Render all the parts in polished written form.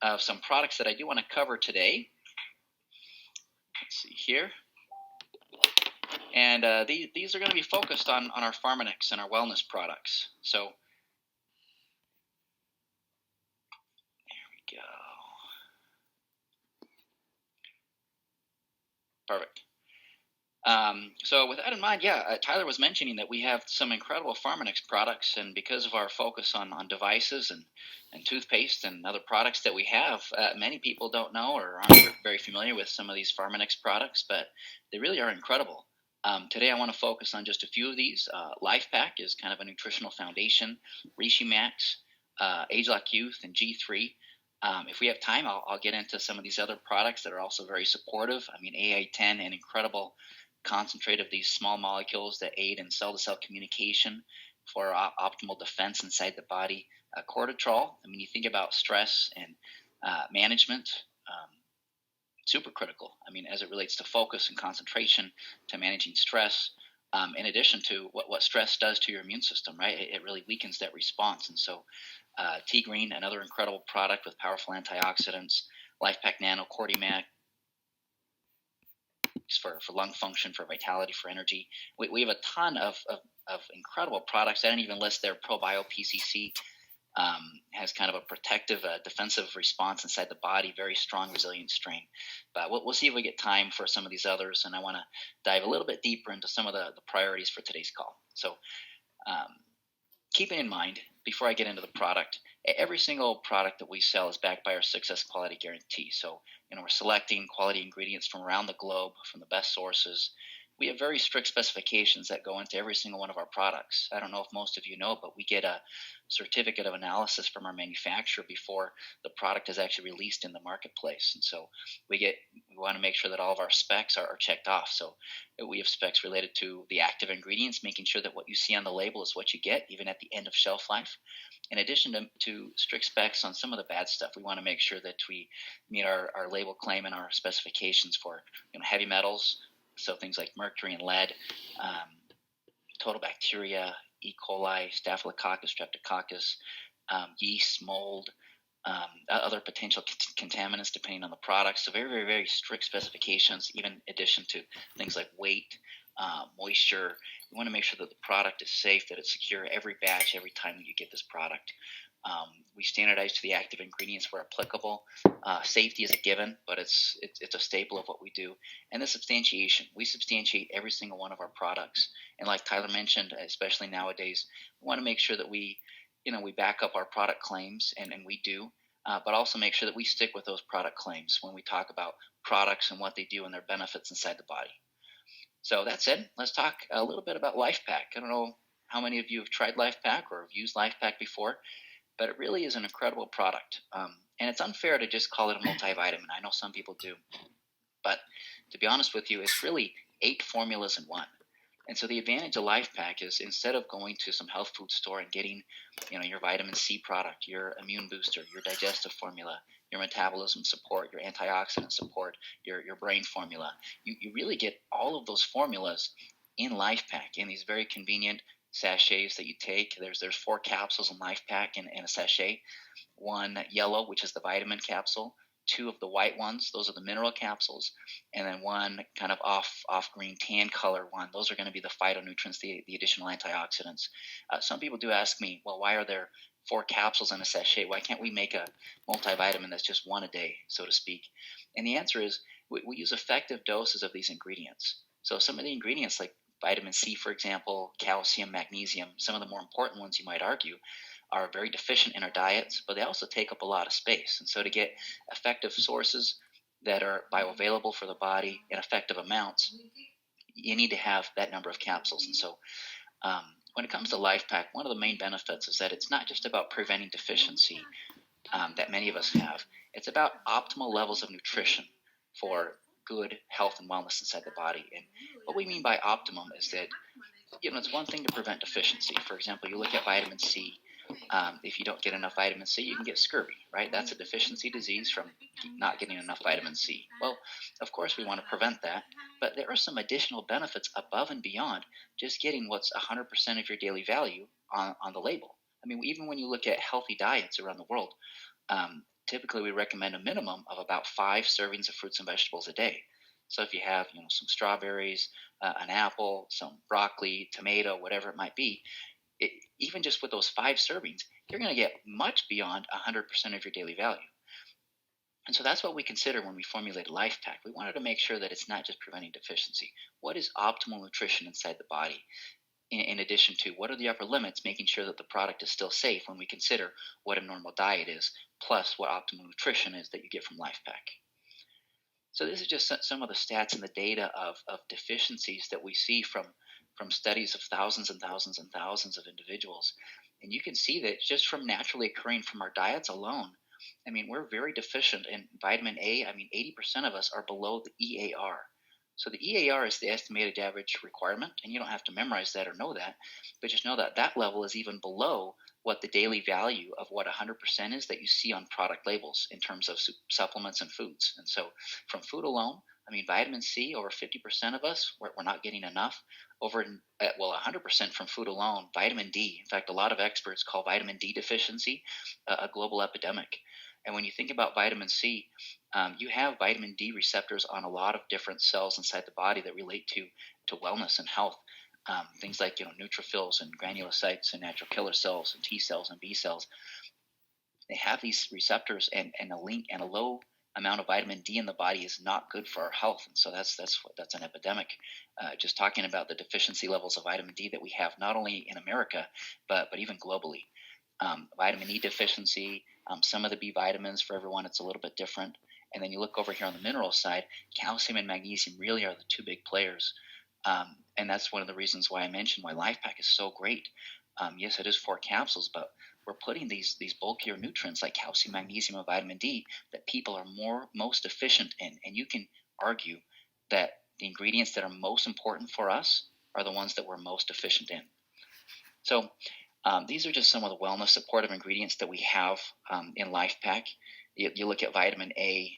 of some products that I do want to cover today. Let's see here. And these are going to be focused on our Pharmanex and our wellness products. So there we go. Perfect. So with that in mind, Tyler was mentioning that we have some incredible Pharmanex products, and because of our focus on devices and toothpaste and other products that we have, many people don't know or aren't very familiar with some of these Pharmanex products, but they really are incredible. Today I want to focus on just a few of these. LifePak is kind of a nutritional foundation, Reishi Max, ageLOC Youth, and G3. If we have time, I'll get into some of these other products that are also very supportive. I mean, AA10, an incredible concentrate of these small molecules that aid in cell-to-cell communication for optimal defense inside the body. Cortitrol, I mean, you think about stress and management, super critical. I mean, as it relates to focus and concentration, to managing stress, in addition to what stress does to your immune system, right? It really weakens that response. And so T-Green, another incredible product with powerful antioxidants, LifePak Nano, CordyMax, for lung function, for vitality, for energy. We have a ton of incredible products. I didn't even list their ProBio PCC. Has kind of a protective, defensive response inside the body, very strong, resilient strain. But we'll see if we get time for some of these others, and I want to dive a little bit deeper into some of the priorities for today's call. So keeping in mind, before I get into the product, every single product that we sell is backed by our Success Quality Guarantee. So, we're selecting quality ingredients from around the globe, from the best sources. We have very strict specifications that go into every single one of our products. I don't know if most of you know, but we get a certificate of analysis from our manufacturer before the product is actually released in the marketplace. And so we want to make sure that all of our specs are checked off. So we have specs related to the active ingredients, making sure that what you see on the label is what you get, even at the end of shelf life. In addition to strict specs on some of the bad stuff, we want to make sure that we meet our label claim and our specifications for heavy metals, so things like mercury and lead, total bacteria, E. coli, staphylococcus, streptococcus, yeast, mold, other potential contaminants depending on the product. So very, very, very strict specifications, even in addition to things like weight, moisture. We want to make sure that the product is safe, that it's secure every batch, every time that you get this product. We standardize to the active ingredients where applicable. Safety is a given, but it's a staple of what we do. And the substantiation. We substantiate every single one of our products. And like Tyler mentioned, especially nowadays, we want to make sure that we back up our product claims, and we do, but also make sure that we stick with those product claims when we talk about products and what they do and their benefits inside the body. So that said, let's talk a little bit about LifePak. I don't know how many of you have tried LifePak or have used LifePak before, but it really is an incredible product. And it's unfair to just call it a multivitamin. I know some people do. But to be honest with you, it's really 8 formulas in one. And so the advantage of LifePak is instead of going to some health food store and getting, your vitamin C product, your immune booster, your digestive formula, your metabolism support, your antioxidant support, your brain formula, you really get all of those formulas in LifePak in these very convenient sachets that you take. There's 4 capsules in LifePak in a sachet. 1 yellow, which is the vitamin capsule, 2 of the white ones, those are the mineral capsules, and then 1 kind of off green tan color one. Those are going to be the phytonutrients, the additional antioxidants. Some people do ask me, well, why are there 4 capsules in a sachet? Why can't we make a multivitamin that's just 1 a day, so to speak? And the answer is we use effective doses of these ingredients. So some of the ingredients like vitamin C, for example, calcium, magnesium, some of the more important ones you might argue, are very deficient in our diets, but they also take up a lot of space. And so to get effective sources that are bioavailable for the body in effective amounts, you need to have that number of capsules. And so when it comes to LifePak, one of the main benefits is that it's not just about preventing deficiency that many of us have. It's about optimal levels of nutrition for good health and wellness inside the body. And what we mean by optimum is that it's one thing to prevent deficiency. For example, you look at vitamin C. If you don't get enough vitamin C, you can get scurvy, right? That's a deficiency disease from not getting enough vitamin C. Well, of course, we want to prevent that, but there are some additional benefits above and beyond just getting what's 100% of your daily value on the label. I mean, even when you look at healthy diets around the world, typically we recommend a minimum of about 5 servings of fruits and vegetables a day. So if you have, some strawberries, an apple, some broccoli, tomato, whatever it might be, it, even just with those 5 servings, you're going to get much beyond 100% of your daily value. And so that's what we consider when we formulate a life pack. We wanted to make sure that it's not just preventing deficiency. What is optimal nutrition inside the body? In addition to what are the upper limits, making sure that the product is still safe when we consider what a normal diet is, plus what optimal nutrition is that you get from Life Pack. So this is just some of the stats and the data of deficiencies that we see from studies of thousands and thousands and thousands of individuals. And you can see that just from naturally occurring from our diets alone, I mean, we're very deficient in vitamin A. I mean, 80% of us are below the EAR. So the EAR is the estimated average requirement, and you don't have to memorize that or know that, but just know that that level is even below what the daily value of what 100% is that you see on product labels in terms of supplements and foods. And so from food alone, I mean, vitamin C, over 50% of us, we're not getting enough. 100% from food alone. Vitamin D, in fact, a lot of experts call vitamin D deficiency a global epidemic. And when you think about vitamin C, you have vitamin D receptors on a lot of different cells inside the body that relate to wellness and health. Things like neutrophils and granulocytes and natural killer cells and T cells and B cells. They have these receptors, and a low amount of vitamin D in the body is not good for our health. And so that's an epidemic. Just talking about the deficiency levels of vitamin D that we have not only in America but even globally. Vitamin E deficiency, some of the B vitamins for everyone, it's a little bit different. And then you look over here on the mineral side, calcium and magnesium really are the two big players. And that's one of the reasons why I mentioned why Life Pack is so great. Yes, it is 4 capsules, but we're putting these bulkier nutrients like calcium, magnesium, and vitamin D that people are most deficient in. And you can argue that the ingredients that are most important for us are the ones that we're most deficient in. So these are just some of the wellness supportive ingredients that we have in Life Pack. You look at vitamin A.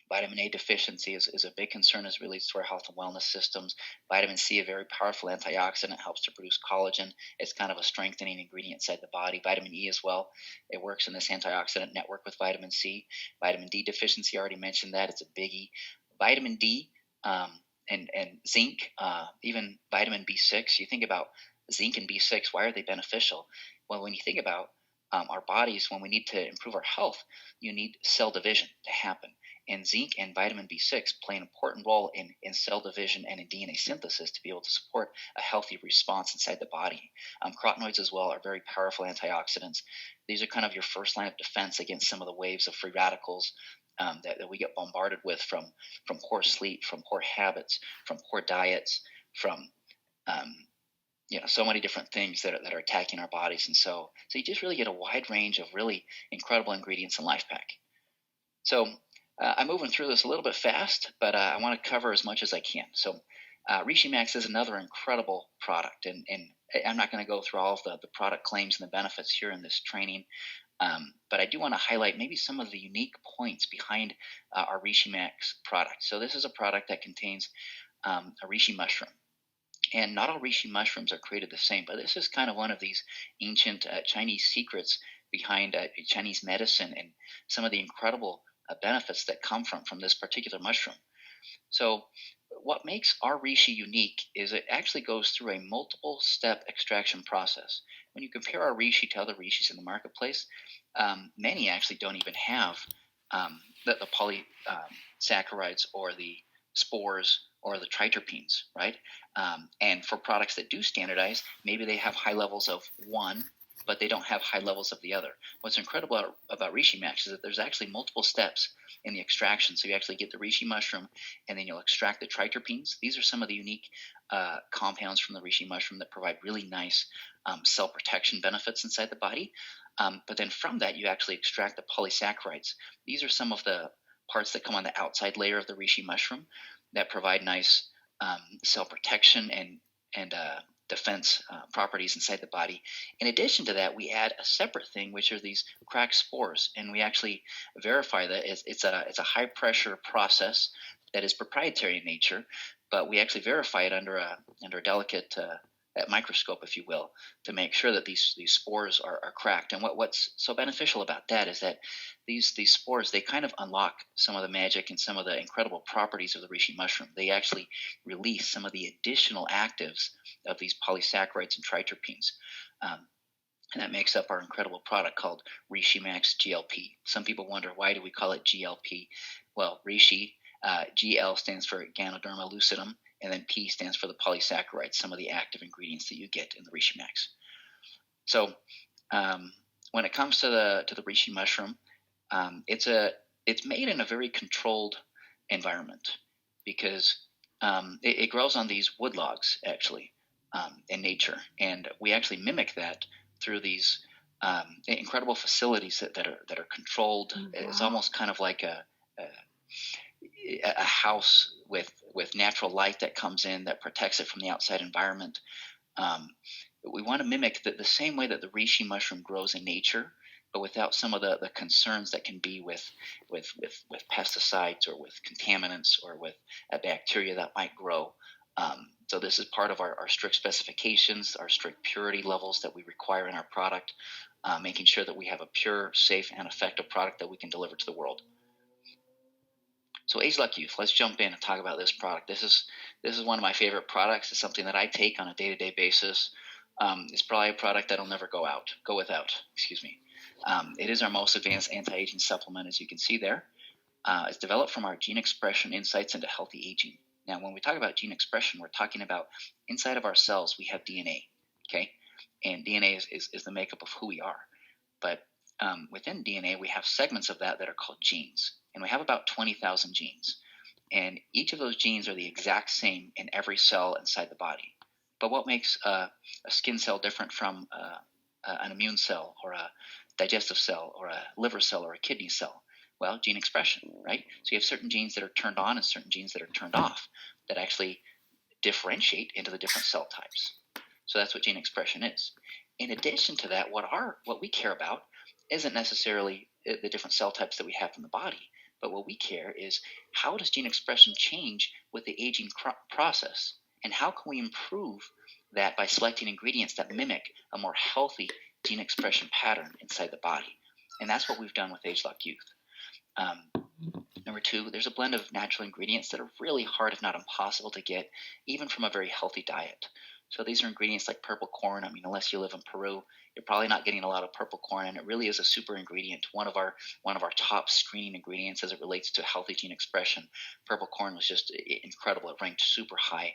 Vitamin A deficiency is a big concern as it relates to our health and wellness systems. Vitamin C, a very powerful antioxidant, helps to produce collagen. It's kind of a strengthening ingredient inside the body. Vitamin E as well. It works in this antioxidant network with vitamin C. Vitamin D deficiency, I already mentioned that. It's a biggie. Vitamin D and zinc, even vitamin B6. You think about zinc and B6, why are they beneficial? Well, when you think about our bodies, when we need to improve our health, you need cell division to happen. And zinc and vitamin B6 play an important role in cell division and in DNA synthesis to be able to support a healthy response inside the body. Carotenoids as well are very powerful antioxidants. These are kind of your first line of defense against some of the waves of free radicals that we get bombarded with from poor sleep, from poor habits, from poor diets, from so many different things that are attacking our bodies. And so you just really get a wide range of really incredible ingredients in Life Pack. So I'm moving through this a little bit fast, but I want to cover as much as I can. So Reishi Max is another incredible product, and I'm not going to go through all of the product claims and the benefits here in this training, but I do want to highlight maybe some of the unique points behind our Reishi Max product. So this is a product that contains a reishi mushroom. And not all reishi mushrooms are created the same, but this is kind of one of these ancient Chinese secrets behind Chinese medicine and some of the incredible benefits that come from this particular mushroom. So what makes our reishi unique is it actually goes through a multiple step extraction process. When you compare our reishi to other reishis in the marketplace, many actually don't even have the polysaccharides or the spores or the triterpenes, right? And for products that do standardize, maybe they have high levels of one, but they don't have high levels of the other. What's incredible about Reishi Max is that there's actually multiple steps in the extraction. So you actually get the reishi mushroom, and then you'll extract the triterpenes. These are some of the unique compounds from the reishi mushroom that provide really nice cell protection benefits inside the body. But then from that, you actually extract the polysaccharides. These are some of the parts that come on the outside layer of the reishi mushroom that provide nice cell protection and defense properties inside the body. In addition to that, we add a separate thing, which are these cracked spores, and we actually verify that it's a high pressure process that is proprietary in nature, but we actually verify it under a delicate that microscope, if you will, to make sure that these spores are cracked. And what's so beneficial about that is that these spores, they kind of unlock some of the magic and some of the incredible properties of the reishi mushroom. They actually release some of the additional actives of these polysaccharides and triterpenes. And that makes up our incredible product called Reishi Max GLP. Some people wonder, why do we call it GLP? Well, Reishi, GL stands for Ganoderma lucidum, and then P stands for the polysaccharides, some of the active ingredients that you get in the Reishi Max. So when it comes to the reishi mushroom, it's made in a very controlled environment because it grows on these wood logs actually in nature, and we actually mimic that through these incredible facilities that are controlled. Wow. It's almost kind of like a house with natural light that comes in that protects it from the outside environment. We want to mimic the same way that the reishi mushroom grows in nature, but without some of the concerns that can be with pesticides or with contaminants or with a bacteria that might grow. So this is part of our strict specifications, our strict purity levels that we require in our product, making sure that we have a pure, safe, and effective product that we can deliver to the world. So ageLOC Youth, let's jump in and talk about this product. This is one of my favorite products. It's something that I take on a day-to-day basis. It's probably a product that'll never go without. It is our most advanced anti-aging supplement, as you can see there. It's developed from our gene expression insights into healthy aging. Now, when we talk about gene expression, we're talking about inside of our cells, we have DNA, okay? And DNA is the makeup of who we are. But within DNA, we have segments of that are called genes. And we have about 20,000 genes. And each of those genes are the exact same in every cell inside the body. But what makes a skin cell different from an immune cell or a digestive cell or a liver cell or a kidney cell? Well, gene expression, right? So you have certain genes that are turned on and certain genes that are turned off that actually differentiate into the different cell types. So that's what gene expression is. In addition to that, what we care about isn't necessarily the different cell types that we have in the body, but what we care is, how does gene expression change with the aging process? And how can we improve that by selecting ingredients that mimic a more healthy gene expression pattern inside the body? And that's what we've done with ageLOC Youth. Number two, there's a blend of natural ingredients that are really hard, if not impossible, to get, even from a very healthy diet. So these are ingredients like purple corn. I mean, unless you live in Peru, you're probably not getting a lot of purple corn, and it really is a super ingredient. One of our top screening ingredients as it relates to healthy gene expression. Purple corn was just incredible. It ranked super high.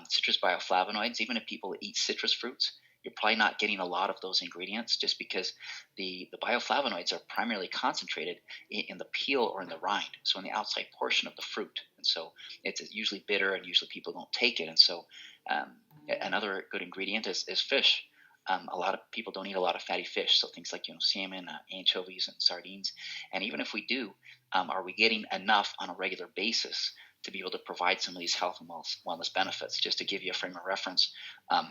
Citrus bioflavonoids, even if people eat citrus fruits, you're probably not getting a lot of those ingredients just because the bioflavonoids are primarily concentrated in the peel or in the rind, so in the outside portion of the fruit. And so it's usually bitter, and usually people don't take it. And so another good ingredient is fish. A lot of people don't eat a lot of fatty fish, so things like salmon, anchovies, and sardines. And even if we do, are we getting enough on a regular basis to be able to provide some of these health and wellness benefits? Just to give you a frame of reference,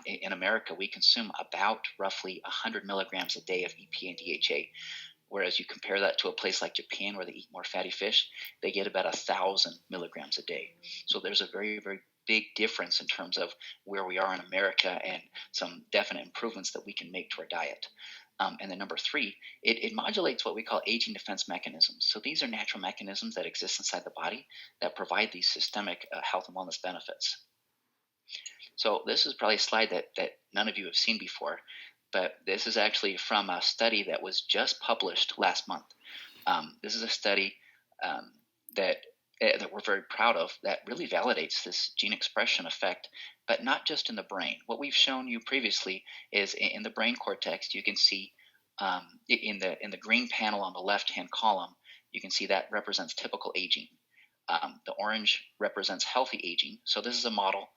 in America, we consume about roughly 100 milligrams a day of EPA and DHA, whereas you compare that to a place like Japan, where they eat more fatty fish, they get about 1,000 milligrams a day. So there's a very, very big difference in terms of where we are in America, and some definite improvements that we can make to our diet. And then number three, it modulates what we call aging defense mechanisms. So these are natural mechanisms that exist inside the body that provide these systemic health and wellness benefits. So this is probably a slide that none of you have seen before, but this is actually from a study that was just published last month. This is a study that we're very proud of, that really validates this gene expression effect, but not just in the brain. What we've shown you previously is in the brain cortex. You can see in the green panel on the left-hand column, you can see that represents typical aging. The orange represents healthy aging. So this is a model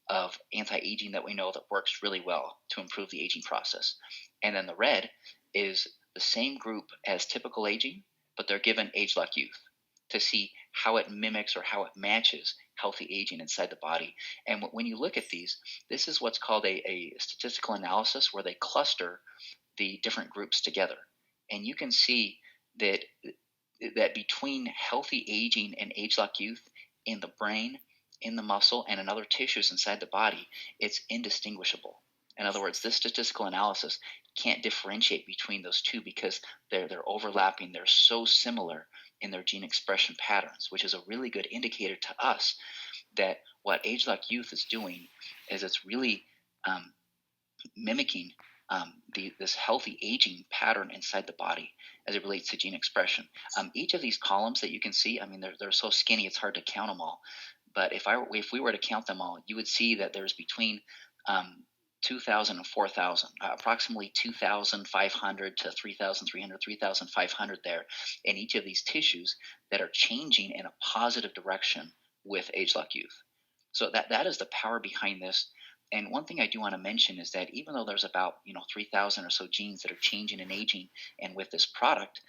of anti-aging that we know that works really well to improve the aging process. And then the red is the same group as typical aging, but they're given ageLOC Youth to see how it mimics or how it matches healthy aging inside the body. And when you look at these, this is what's called a statistical analysis, where they cluster the different groups together. And you can see that between healthy aging and ageLOC Youth, in the brain, in the muscle, and in other tissues inside the body, it's indistinguishable. In other words, this statistical analysis can't differentiate between those two because they're overlapping. They're so similar in their gene expression patterns, which is a really good indicator to us that what age-lock youth is doing is it's really mimicking this healthy aging pattern inside the body as it relates to gene expression. Each of these columns that you can see, I mean, they're so skinny it's hard to count them all. But if we were to count them all, you would see that there's between 2,000 and 4,000, approximately 2,500 to 3,300, 3,500 there in each of these tissues that are changing in a positive direction with age-lock youth. So that is the power behind this. And one thing I do want to mention is that even though there's about 3,000 or so genes that are changing and aging, and with this product,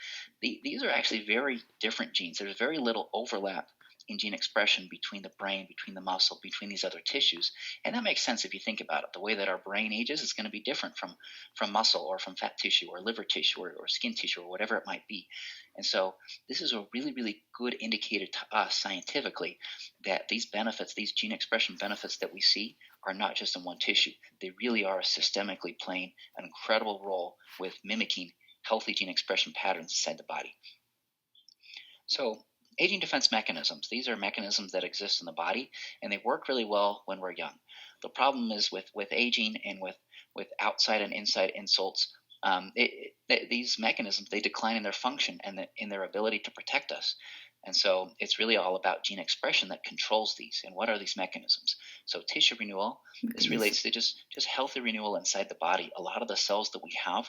these are actually very different genes. There's very little overlap in gene expression between the brain, between the muscle, between these other tissues. And that makes sense if you think about it. The way that our brain ages is going to be different from muscle or from fat tissue or liver tissue or skin tissue or whatever it might be. And so this is a really, really good indicator to us scientifically that these benefits, these gene expression benefits that we see, are not just in one tissue. They really are systemically playing an incredible role with mimicking healthy gene expression patterns inside the body. So aging defense mechanisms, these are mechanisms that exist in the body, and they work really well when we're young. The problem is with aging and with outside and inside insults, these mechanisms, they decline in their function and in their ability to protect us. And so it's really all about gene expression that controls these. And what are these mechanisms? So tissue renewal, this relates to just healthy renewal inside the body. A lot of the cells that we have,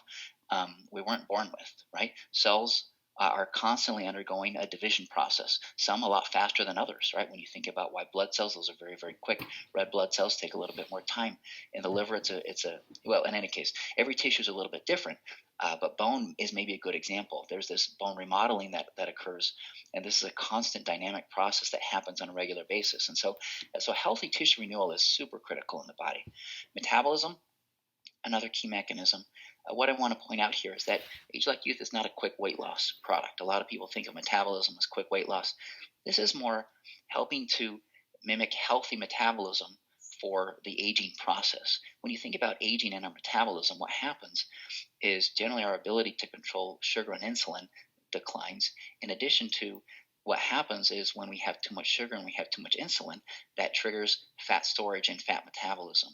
we weren't born with, right? Cells are constantly undergoing a division process, some a lot faster than others, right? When you think about white blood cells, those are very, very quick. Red blood cells take a little bit more time. In the liver, well, in any case, every tissue is a little bit different, but bone is maybe a good example. There's this bone remodeling that occurs, and this is a constant dynamic process that happens on a regular basis. And so healthy tissue renewal is super critical in the body. Metabolism, another key mechanism. What I want to point out here is that age-lock youth is not a quick weight loss product. A lot of people think of metabolism as quick weight loss. This is more helping to mimic healthy metabolism for the aging process. When you think about aging and our metabolism, what happens is generally our ability to control sugar and insulin declines. In addition to what happens is when we have too much sugar and we have too much insulin, that triggers fat storage and fat metabolism.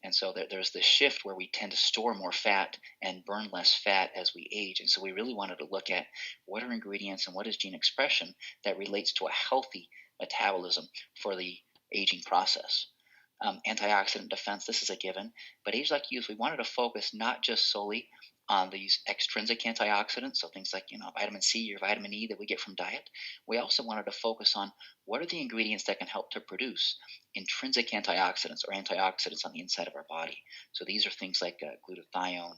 And so there's this shift where we tend to store more fat and burn less fat as we age. And so we really wanted to look at what are ingredients and what is gene expression that relates to a healthy metabolism for the aging process. Antioxidant defense, this is a given. But age-lock youth, we wanted to focus not just solely on these extrinsic antioxidants, so things like vitamin C or vitamin E that we get from diet. We also wanted to focus on what are the ingredients that can help to produce intrinsic antioxidants or antioxidants on the inside of our body. So these are things like glutathione,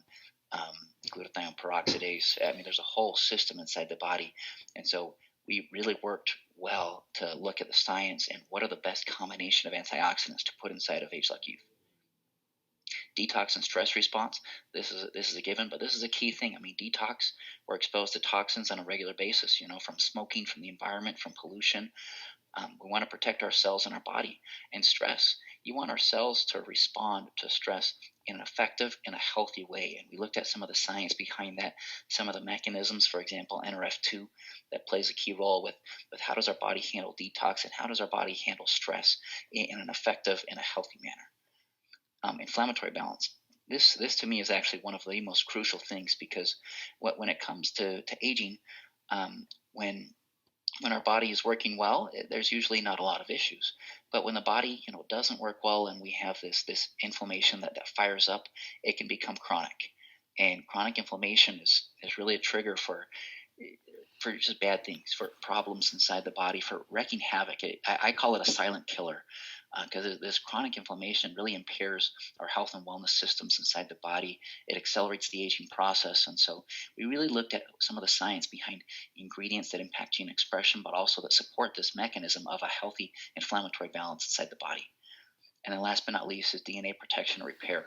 glutathione peroxidase. I mean, there's a whole system inside the body. And so we really worked well to look at the science and what are the best combination of antioxidants to put inside of age-lock youth. Detox and stress response, this is a given, but this is a key thing. I mean, detox, we're exposed to toxins on a regular basis, from smoking, from the environment, from pollution. We want to protect our cells and our body. And stress, you want our cells to respond to stress in an effective and a healthy way. And we looked at some of the science behind that, some of the mechanisms, for example, NRF2, that plays a key role with how does our body handle detox and how does our body handle stress in an effective and a healthy manner. Inflammatory balance. This to me is actually one of the most crucial things because when it comes to aging, when our body is working well, there's usually not a lot of issues. But when the body doesn't work well and we have this inflammation that fires up, it can become chronic. And chronic inflammation is really a trigger for just bad things, for problems inside the body, for wreaking havoc. I call it a silent killer. Because this chronic inflammation really impairs our health and wellness systems inside the body. It accelerates the aging process. And so we really looked at some of the science behind ingredients that impact gene expression, but also that support this mechanism of a healthy inflammatory balance inside the body. And then last but not least is DNA protection and repair.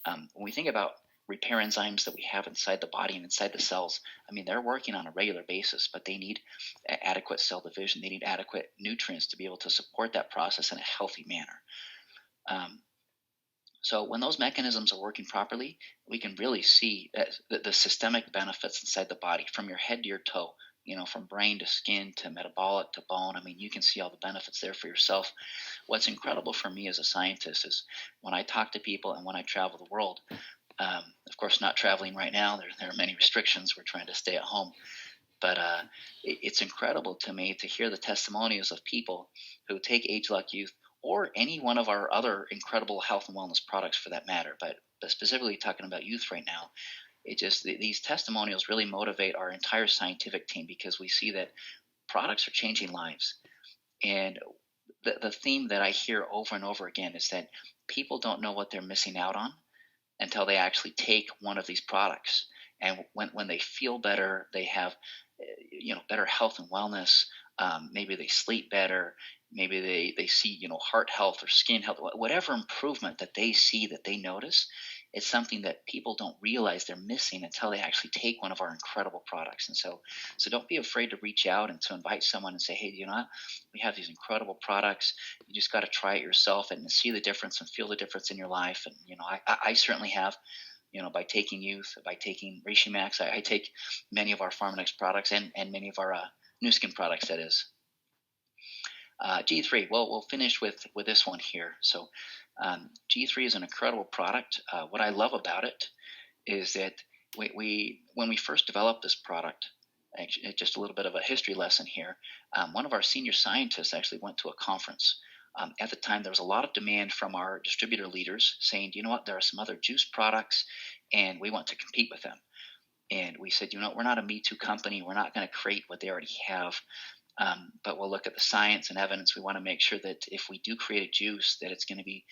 When we think about repair enzymes that we have inside the body and inside the cells, I mean, they're working on a regular basis, but they need adequate cell division. They need adequate nutrients to be able to support that process in a healthy manner. So when those mechanisms are working properly, we can really see that the systemic benefits inside the body from your head to your toe, from brain to skin to metabolic to bone. I mean, you can see all the benefits there for yourself. What's incredible for me as a scientist is when I talk to people and when I travel the world, of course, not traveling right now, there are many restrictions. We're trying to stay at home. But it's incredible to me to hear the testimonials of people who take ageLOC Youth or any one of our other incredible health and wellness products for that matter, but specifically talking about youth right now. These testimonials really motivate our entire scientific team because we see that products are changing lives. And the theme that I hear over and over again is that people don't know what they're missing out on until they actually take one of these products. And when they feel better, they have better health and wellness. Maybe they sleep better. Maybe they see heart health or skin health, whatever improvement that they see, that they notice. It's something that people don't realize they're missing until they actually take one of our incredible products. And so don't be afraid to reach out and to invite someone and say, hey, we have these incredible products. You just got to try it yourself and see the difference and feel the difference in your life. And I certainly have. By taking youth, by taking Reishi Max, I take many of our Pharmanex products and many of our Nu Skin products, that is. G3, well, we'll finish with this one here. So G3 is an incredible product. What I love about it is that when we first developed this product, actually, just a little bit of a history lesson here, one of our senior scientists actually went to a conference. At the time, there was a lot of demand from our distributor leaders saying, you know what, there are some other juice products, and we want to compete with them. And we said, we're not a Me Too company. We're not going to create what they already have, but we'll look at the science and evidence. We want to make sure that if we do create a juice, that it's going to be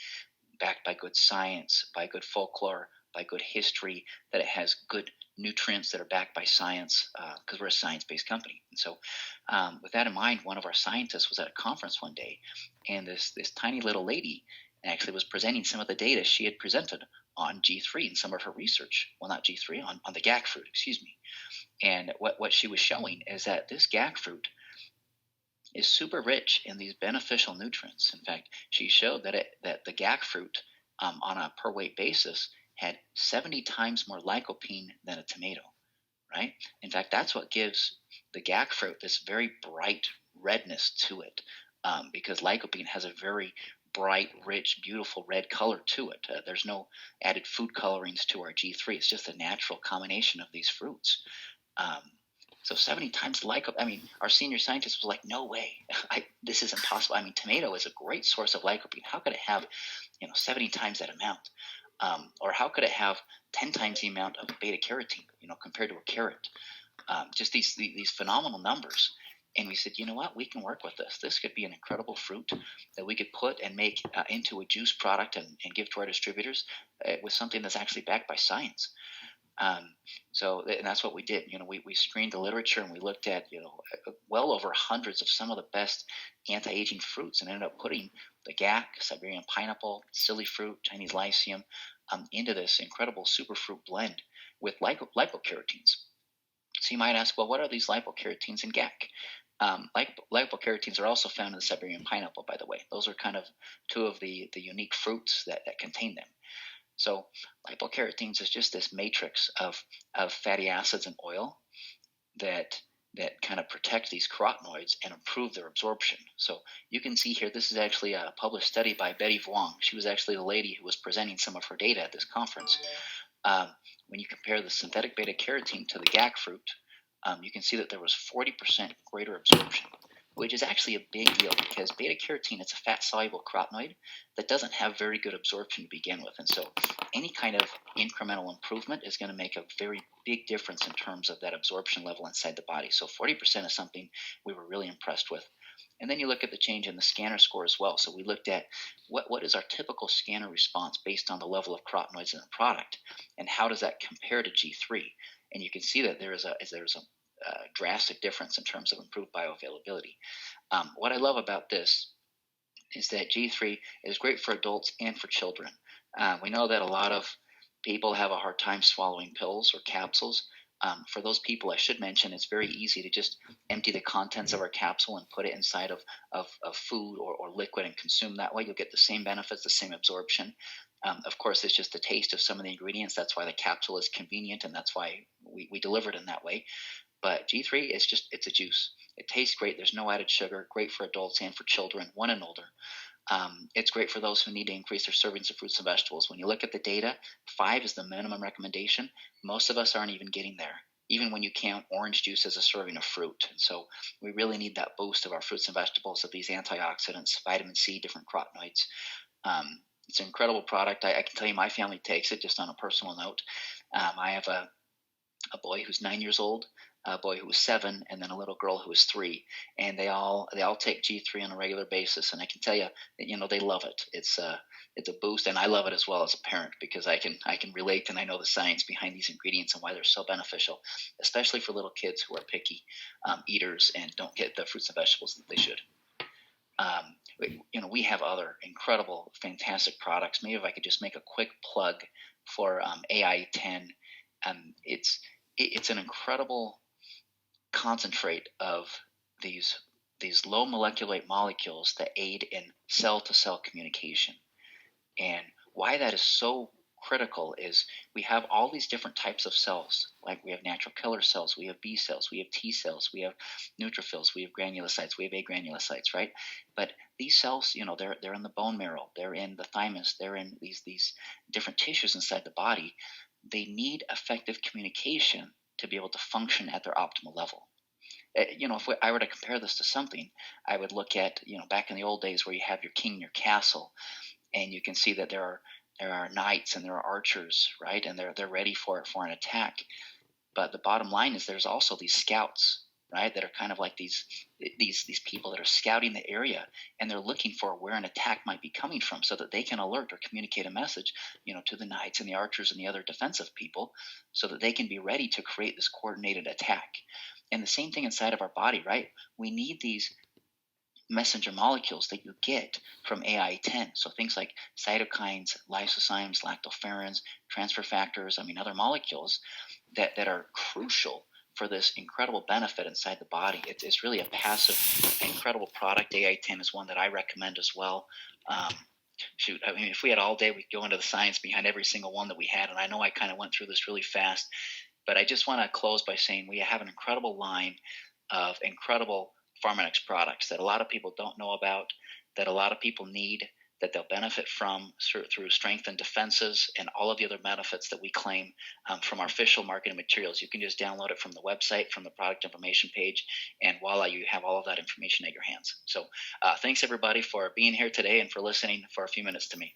backed by good science, by good folklore, by good history, that it has good nutrients that are backed by science, because we're a science-based company. And so with that in mind, one of our scientists was at a conference one day, and this tiny little lady actually was presenting some of the data she had presented on G3 and some of her research. Well, not G3, on the GAC fruit, excuse me. And what she was showing is that this GAC fruit is super rich in these beneficial nutrients. In fact, she showed that the GAC fruit on a per weight basis had 70 times more lycopene than a tomato, right? In fact, that's what gives the GAC fruit this very bright redness to it, because lycopene has a very bright, rich, beautiful red color to it. There's no added food colorings to our G3. It's just a natural combination of these fruits. So 70 times lycopene. I mean, our senior scientist was like, no way. This is impossible. I mean, tomato is a great source of lycopene. How could it have 70 times that amount? Or how could it have 10 times the amount of beta carotene, compared to a carrot? Just these phenomenal numbers. And we said, you know what, we can work with this. This could be an incredible fruit that we could put and make into a juice product and give to our distributors with something that's actually backed by science. And that's what we did. We screened the literature and we looked at, well over hundreds of some of the best anti-aging fruits, and ended up putting the GAC, Siberian pineapple, silly fruit, Chinese lycium, into this incredible superfruit blend with lipocarotenes. So you might ask, well, what are these lipocarotenes in GAC? Lipocarotenes are also found in the Siberian pineapple, by the way. Those are kind of two of the unique fruits that contain them. So lipocarotenes is just this matrix of fatty acids and oil that kind of protect these carotenoids and improve their absorption. So you can see here, this is actually a published study by Betty Vuong. She was actually the lady who was presenting some of her data at this conference. When you compare the synthetic beta carotene to the GAC fruit, you can see that there was 40% greater absorption, which is actually a big deal because beta carotene is a fat-soluble carotenoid that doesn't have very good absorption to begin with. And so any kind of incremental improvement is going to make a very big difference in terms of that absorption level inside the body. So 40% is something we were really impressed with. And then you look at the change in the scanner score as well. So we looked at what is our typical scanner response based on the level of carotenoids in the product, and how does that compare to G3? And you can see that there is a drastic difference in terms of improved bioavailability. What I love about this is that G3 is great for adults and for children. We know that a lot of people have a hard time swallowing pills or capsules. For those people, I should mention, it's very easy to just empty the contents of our capsule and put it inside of food or liquid and consume that way. You'll get the same benefits, the same absorption. Of course, it's just the taste of some of the ingredients. That's why the capsule is convenient, and that's why we deliver it in that way. But G3 is just, it's a juice. It tastes great. There's no added sugar. Great for adults and for children, 1 and older. It's great for those who need to increase their servings of fruits and vegetables. When you look at the data, 5 is the minimum recommendation. Most of us aren't even getting there, even when you count orange juice as a serving of fruit. And so we really need that boost of our fruits and vegetables, of these antioxidants, vitamin C, different carotenoids. It's an incredible product. I can tell you my family takes it. Just on a personal note. I have a boy who's 9 years old, a boy who was 7, and then a little girl who was 3, and they all take G3 on a regular basis. And I can tell you, they love it. It's a boost, and I love it as well as a parent, because I can relate, and I know the science behind these ingredients and why they're so beneficial, especially for little kids who are picky eaters and don't get the fruits and vegetables that they should. We have other incredible, fantastic products. Maybe if I could just make a quick plug for AI10. It's an incredible concentrate of these low molecular weight molecules that aid in cell-to-cell communication. And why that is so critical is we have all these different types of cells. Like we have natural killer cells, we have B cells, we have T cells, we have neutrophils, we have granulocytes, we have agranulocytes, right? But these cells, they're in the bone marrow, they're in the thymus, they're in these different tissues inside the body. They need effective communication to be able to function at their optimal level. If I were to compare this to something, I would look at, back in the old days where you have your king in your castle, and you can see that there are knights and there are archers, right? And they're ready for an attack. But the bottom line is there's also these scouts, right? That are kind of like these people that are scouting the area, and they're looking for where an attack might be coming from, so that they can alert or communicate a message, to the knights and the archers and the other defensive people, so that they can be ready to create this coordinated attack. And the same thing inside of our body, right? We need these messenger molecules that you get from AI10. So things like cytokines, lysozymes, lactoferrins, transfer factors, other molecules that are crucial for this incredible benefit inside the body. It's really a passive, incredible product. AI10 is one that I recommend as well. If we had all day, we'd go into the science behind every single one that we had. And I know I kind of went through this really fast, but I just want to close by saying we have an incredible line of incredible Pharmanex products that a lot of people don't know about, that a lot of people need, that they'll benefit from through strength and defenses and all of the other benefits that we claim from our official marketing materials. You can just download it from the website, from the product information page, and voila, you have all of that information at your hands. So thanks everybody for being here today and for listening for a few minutes to me.